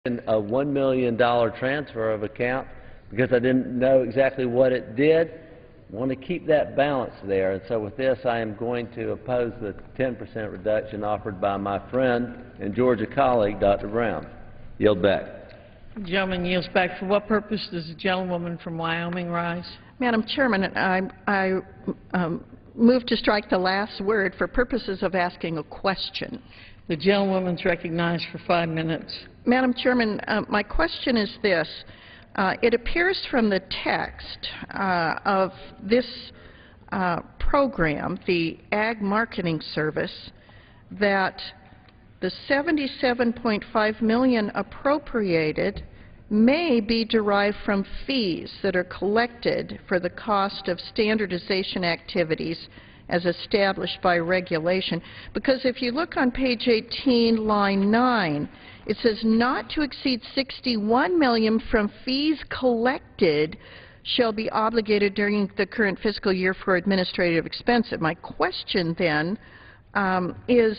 a $1 million transfer of account because I didn't know exactly what it did. I want to keep that balance there, and so with this I am going to oppose the 10% reduction offered by my friend and Georgia colleague, Dr. Brown. Yield back. The gentleman yields back. For what purpose does the gentlewoman from Wyoming rise? Madam Chairman, I move to strike the last word for purposes of asking a question. The gentlewoman is recognized for 5 minutes. Madam Chairman, my question is this. It appears from the text of this program, the Ag Marketing Service, that the $77.5 million appropriated may be derived from fees that are collected for the cost of standardization activities as established by regulation. Because if you look on page 18, line 9, it says not to exceed $61 million from fees collected shall be obligated during the current fiscal year for administrative expenses. My question then is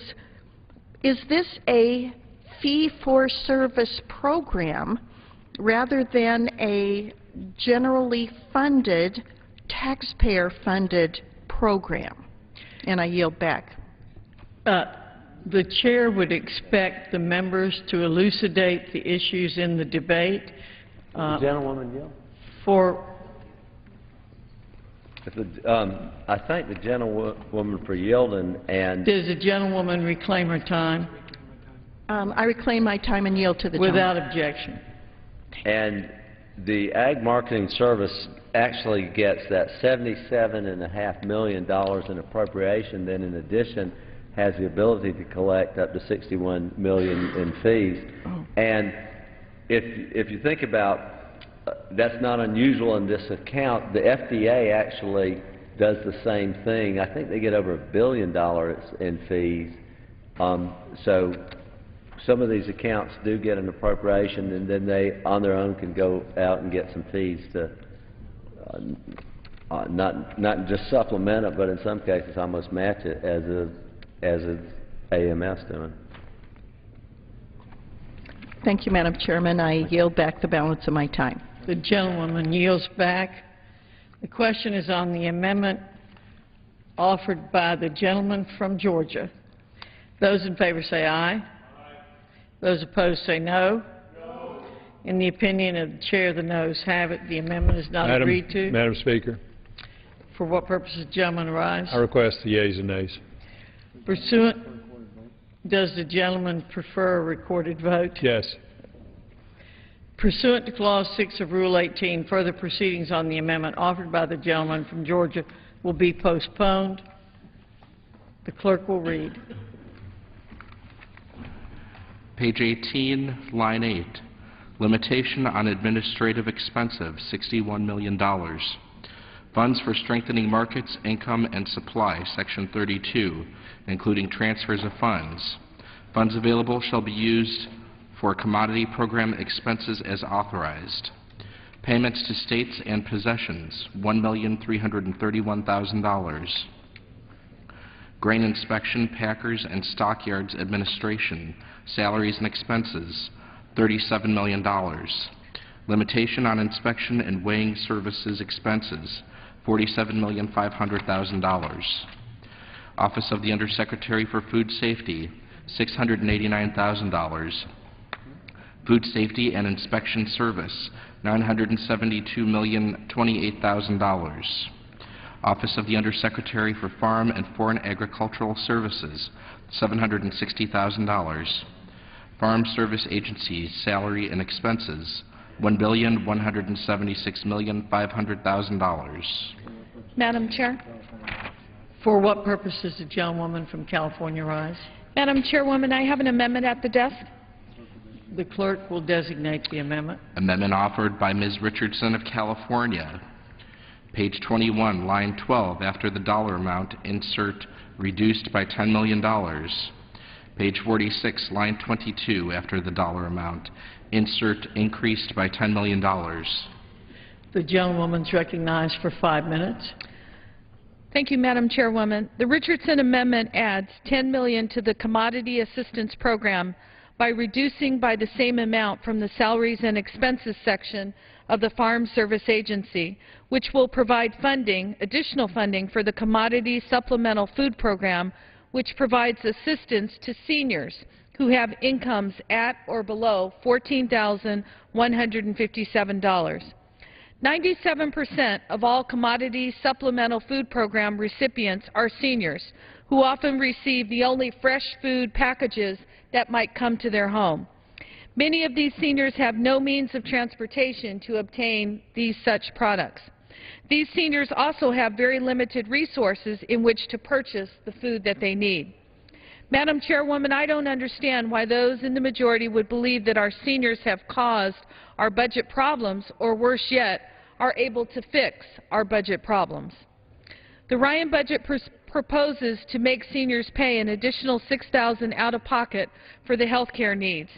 this a fee-for-service program rather than a generally funded, taxpayer-funded program? And I yield back. The chair would expect the members to elucidate the issues in the debate. The gentlewoman yield. I thank the gentlewoman for yielding. And does the gentlewoman reclaim her time? I reclaim my time and yield to the gentleman. Without objection. And the Ag Marketing Service actually gets that $77.5 million in appropriation, then in addition has the ability to collect up to $61 million in fees. And if you think about that's not unusual in this account. The FDA actually does the same thing. I think they get over $1 billion in fees. So some of these accounts do get an appropriation, and then they, on their own, can go out and get some fees to not just supplement it, but in some cases almost match it, as is AMS doing. Thank you, Madam Chairman. I yield back the balance of my time. The gentlewoman yields back. The question is on the amendment offered by the gentleman from Georgia. Those in favor say aye. Aye. Those opposed say no. No. In the opinion of the chair, the noes have it. The amendment is not agreed to. Madam Speaker. For what purpose does the gentleman rise? I request the yeas and nays. Pursuant, does the gentleman prefer a recorded vote? Yes. Pursuant to Clause 6 of Rule 18, further proceedings on the amendment offered by the gentleman from Georgia will be postponed. The clerk will read. Page 18, line 8, limitation on administrative expenses, $61 million. Funds for strengthening markets, income, and supply, Section 32, including transfers of funds. Funds available shall be used for commodity program expenses as authorized. Payments to states and possessions, $1,331,000. Grain inspection, packers, and stockyards administration, salaries and expenses, $37 million. Limitation on inspection and weighing services expenses, $47,500,000. Office of the Undersecretary for Food Safety, $689,000. Food Safety and Inspection Service, $972,028,000. Office of the Undersecretary for Farm and Foreign Agricultural Services, $760,000. Farm Service Agency salary and expenses, $1,176,500,000. Madam Chair. For what purpose does the gentlewoman from California rise? Madam Chairwoman, I have an amendment at the desk. The clerk will designate the amendment. Amendment offered by Ms. Richardson of California. Page 21, line 12, after the dollar amount, insert reduced by $10 million. Page 46, line 22, after the dollar amount, insert increased by $10 million. The gentlewoman is recognized for 5 minutes. Thank you, Madam Chairwoman. The Richardson Amendment adds $10 million to the Commodity Assistance Program by reducing by the same amount from the salaries and expenses section of the Farm Service Agency, which will provide funding, additional funding for the Commodity Supplemental Food Program, which provides assistance to seniors who have incomes at or below $14,157. 97% of all Commodity Supplemental Food Program recipients are seniors who often receive the only fresh food packages that might come to their home. Many of these seniors have no means of transportation to obtain these such products. These seniors also have very limited resources in which to purchase the food that they need. Madam Chairwoman, I don't understand why those in the majority would believe that our seniors have caused our budget problems, or worse yet, are able to fix our budget problems. The Ryan budget proposes to make seniors pay an additional $6,000 out of pocket for the health care needs.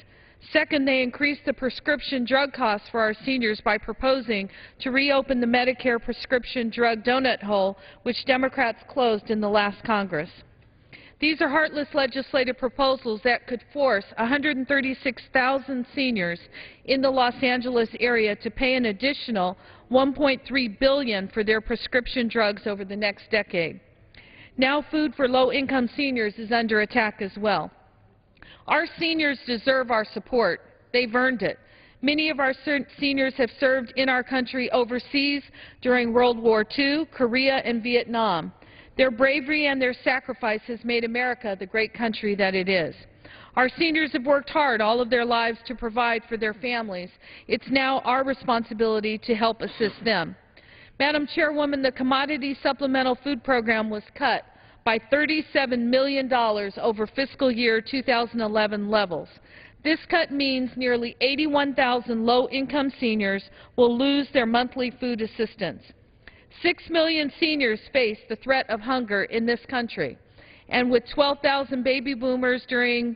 Second, they increase the prescription drug costs for our seniors by proposing to reopen the Medicare prescription drug donut hole, which Democrats closed in the last Congress. These are heartless legislative proposals that could force 136,000 seniors in the Los Angeles area to pay an additional $1.3 billion for their prescription drugs over the next decade. Now food for low-income seniors is under attack as well. Our seniors deserve our support. They've earned it. Many of our seniors have served in our country overseas during World War II, Korea, and Vietnam. Their bravery and their sacrifice has made America the great country that it is. Our seniors have worked hard all of their lives to provide for their families. It's now our responsibility to help assist them. Madam Chairwoman, the Commodity Supplemental Food Program was cut by $37 million over fiscal year 2011 levels. This cut means nearly 81,000 low-income seniors will lose their monthly food assistance. 6 million seniors face the threat of hunger in this country, and with 12,000 baby boomers turning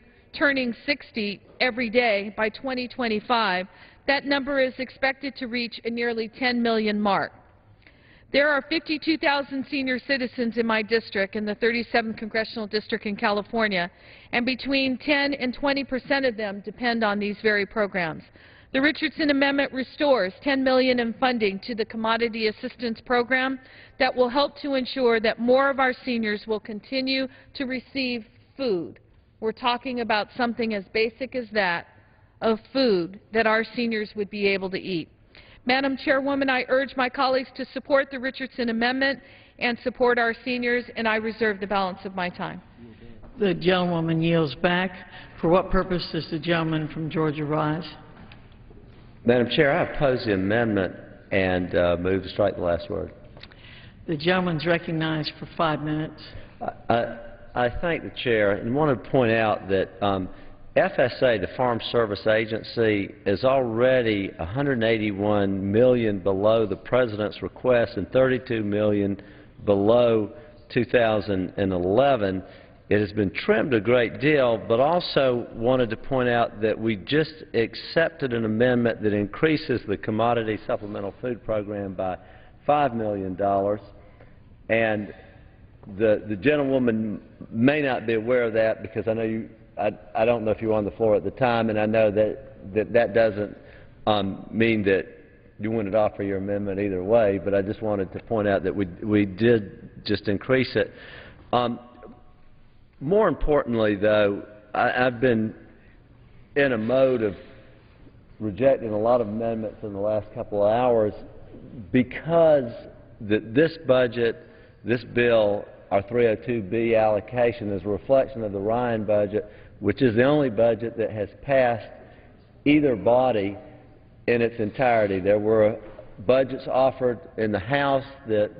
60 every day by 2025, that number is expected to reach a nearly 10 million mark. There are 52,000 senior citizens in my district, in the 37th Congressional District in California, and between 10 and 20% of them depend on these very programs. The Richardson Amendment restores $10 million in funding to the Commodity Assistance Program that will help to ensure that more of our seniors will continue to receive food. We're talking about something as basic as that, of food that our seniors would be able to eat. Madam Chairwoman, I urge my colleagues to support the Richardson Amendment and support our seniors, and I reserve the balance of my time. The gentlewoman yields back. For what purpose does the gentleman from Georgia rise? Madam Chair, I oppose the amendment and move to strike the last word. The gentleman's recognized for 5 minutes. I thank the Chair and want to point out that FSA, the Farm Service Agency, is already $181 million below the President's request and $32 million below 2011. It has been trimmed a great deal, but also wanted to point out that we just accepted an amendment that increases the Commodity Supplemental Food Program by $5 million. And the gentlewoman may not be aware of that, because I know I don't know if you were on the floor at the time, and I know that doesn't mean that you wouldn't offer your amendment either way, but I just wanted to point out that we did just increase it. More importantly, though, I've been in a mode of rejecting a lot of amendments in the last couple of hours because this budget, this bill, our 302B allocation, is a reflection of the Ryan budget, which is the only budget that has passed either body in its entirety. There were budgets offered in the House that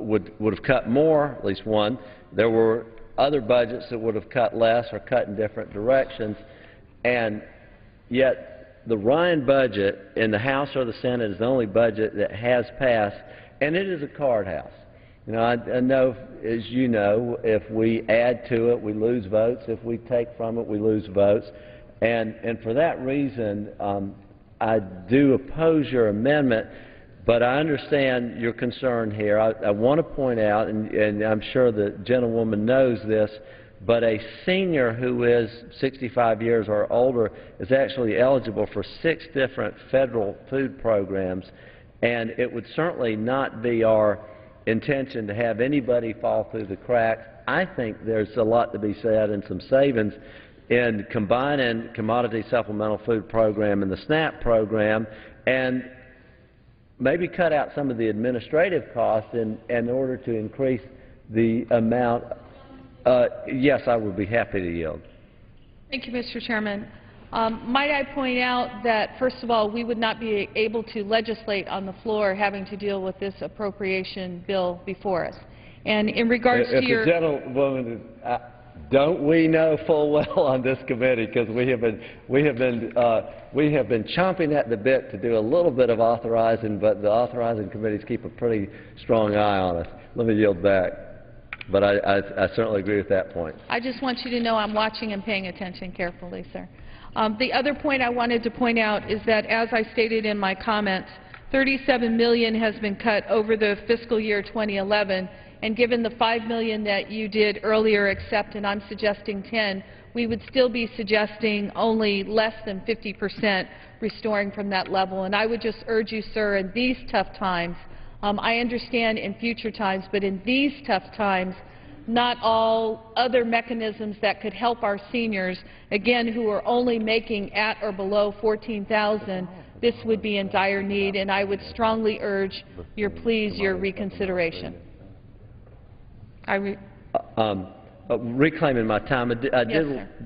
would have cut more, at least one. There were other budgets that would have cut less or cut in different directions, and yet the Ryan budget in the House or the Senate is the only budget that has passed, and it is a card house. You know, I know, as you know, if we add to it, we lose votes. If we take from it, we lose votes. And for that reason, I do oppose your amendment, but I understand your concern here. I want to point out, and I'm sure the gentlewoman knows this, but a senior who is 65 years or older is actually eligible for 6 different federal food programs, and it would certainly not be our intention to have anybody fall through the cracks. I think there's a lot to be said and some savings in combining Commodity Supplemental Food Program and the SNAP program, and maybe cut out some of the administrative costs in order to increase the amount. Yes, I would be happy to yield. Thank you, Mr. Chairman. Might I point out that, first of all, we would not be able to legislate on the floor having to deal with this appropriation bill before us. And in regards to your... The gentlewoman, don't we know full well on this committee, because we have been chomping at the bit to do a little bit of authorizing, but the authorizing committees keep a pretty strong eye on us. Let me yield back. But I certainly agree with that point. I just want you to know I'm watching and paying attention carefully, sir. The other point I wanted to point out is that, as I stated in my comments, $37 million has been cut over the fiscal year 2011, and given the $5 million that you did earlier accept, and I'm suggesting 10, we would still be suggesting only less than 50% restoring from that level. And I would just urge you, sir, in these tough times, I understand in future times, but in these tough times, not all other mechanisms that could help our seniors, again, who are only making at or below $14,000, this would be in dire need, and I would strongly urge your reconsideration. Reclaiming my time, I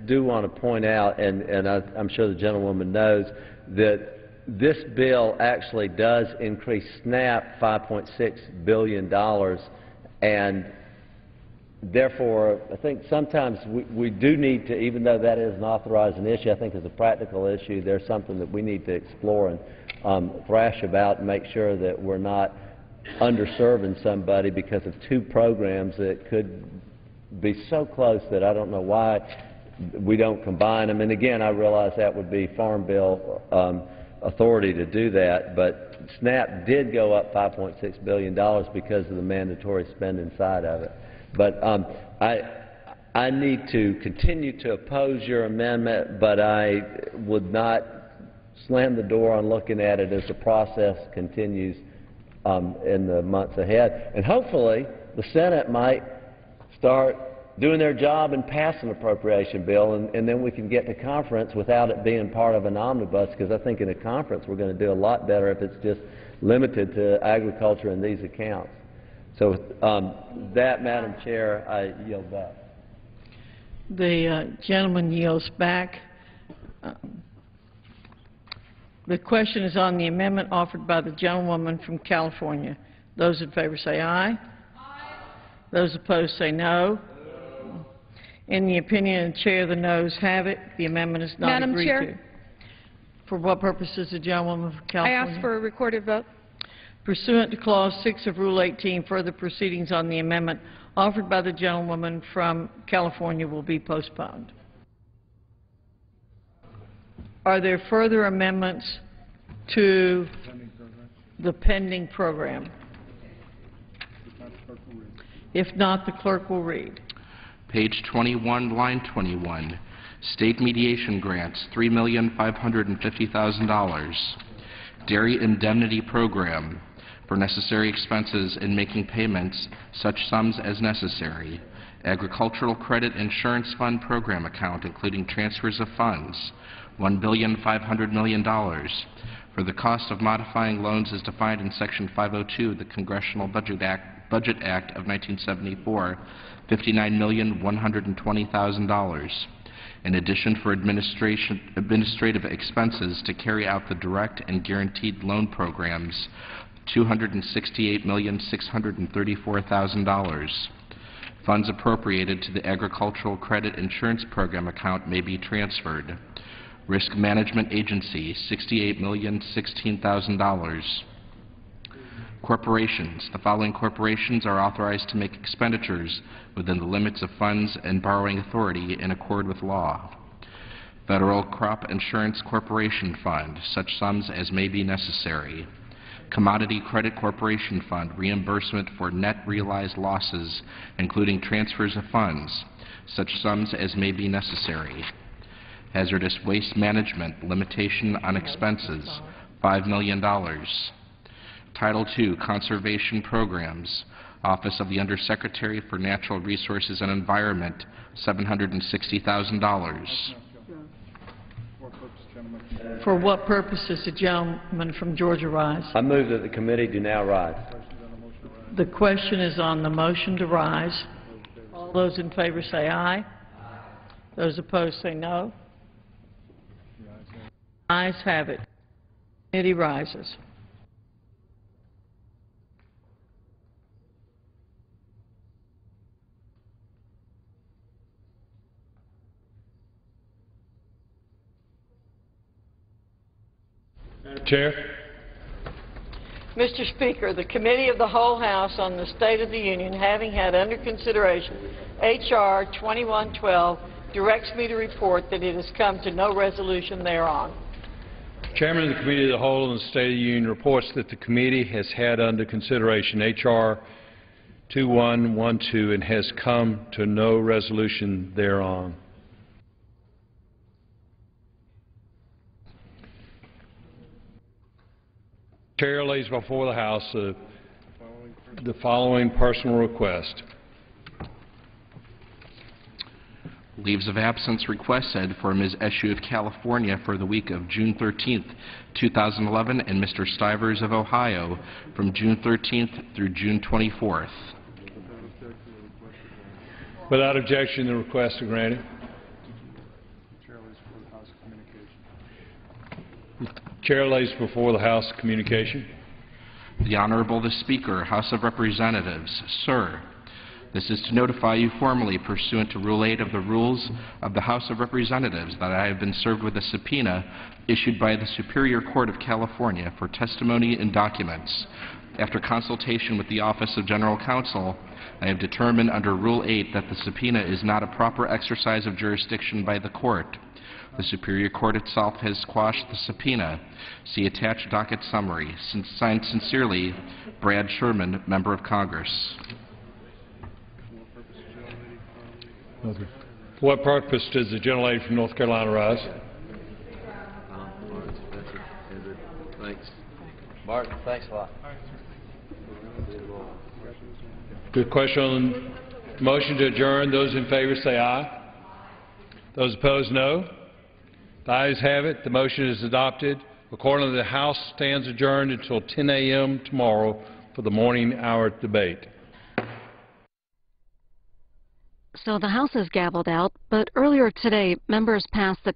do want to point out, and I'm sure the gentlewoman knows, that this bill actually does increase SNAP $5.6 billion, and therefore I think sometimes we do need to, even though that is an authorizing issue, I think as a practical issue, there's something that we need to explore and thrash about and make sure that we're not underserving somebody because of 2 programs that could be so close that I don't know why we don't combine them. And again, I realize that would be Farm Bill authority to do that, but SNAP did go up $5.6 billion because of the mandatory spending side of it. But I need to continue to oppose your amendment, but I would not slam the door on looking at it as the process continues in the months ahead. And hopefully the Senate might start doing their job and pass an appropriation bill, and then we can get to conference without it being part of an omnibus, because I think in a conference we're going to do a lot better if it's just limited to agriculture and these accounts. So with that, Madam Chair, I yield back. The gentleman yields back. The question is on the amendment offered by the gentlewoman from California. Those in favor say aye. Aye. Those opposed say no. In the opinion of the chair, the noes have it. The amendment is not agreed to. Madam Chair? For what purposes, the gentlewoman from California? I ask for a recorded vote. Pursuant to Clause 6 of Rule 18, further proceedings on the amendment offered by the gentlewoman from California will be postponed. Are there further amendments to the pending program? If not, the clerk will read. Page 21, line 21. State mediation grants, $3,550,000. Dairy indemnity program for necessary expenses in making payments, such sums as necessary. Agricultural Credit Insurance Fund program account, including transfers of funds, $1,500,000,000. For the cost of modifying loans as defined in Section 502 of the Congressional Budget Act of 1974, $59,120,000. In addition, for administrative expenses to carry out the direct and guaranteed loan programs, $268,634,000. Funds appropriated to the Agricultural Credit Insurance Program account may be transferred. Risk Management Agency, $68,016,000. Corporations. The following corporations are authorized to make expenditures within the limits of funds and borrowing authority in accord with law. Federal Crop Insurance Corporation Fund, such sums as may be necessary. Commodity Credit Corporation Fund, reimbursement for net realized losses, including transfers of funds. such sums as may be necessary. Hazardous waste management, limitation on expenses, $5 million. Title II, conservation programs, Office of the Undersecretary for Natural Resources and Environment, $760,000. For what purpose does the gentleman from Georgia rise? I move that the committee do now rise. The question is on the motion to rise. All those in favor say aye. Those opposed say no. Ayes have it. Committee rises. Madam Chair. Mr. Speaker, the Committee of the Whole House on the State of the Union, having had under consideration H.R. 2112, directs me to report that it has come to no resolution thereon. Chairman of the Committee of the Whole on the State of the Union reports that the committee has had under consideration H.R. 2112 and has come to no resolution thereon. Chair lays before the House the following personal request. Leaves of absence requested for Ms. Eshu of California for the week of June 13th, 2011, and Mr. Stivers of Ohio from June 13th through June 24th. Without objection, the request is granted. The Chair lays before the House communication. The Honorable the Speaker, House of Representatives. Sir, this is to notify you formally pursuant to Rule 8 of the Rules of the House of Representatives that I have been served with a subpoena issued by the Superior Court of California for testimony and documents. After consultation with the Office of General Counsel, I have determined under Rule 8 that the subpoena is not a proper exercise of jurisdiction by the Court. The Superior Court itself has quashed the subpoena. See attached docket summary. Signed sincerely, Brad Sherman, Member of Congress. For what purpose does the gentlelady from North Carolina rise? Thanks. Martin, thanks a lot. Good question on the motion to adjourn. Those in favor say aye. Those opposed, no. The ayes have it. The motion is adopted. Accordingly, the House stands adjourned until 10 a.m. tomorrow for the morning hour debate. So the House has gavelled out, but earlier today, members passed the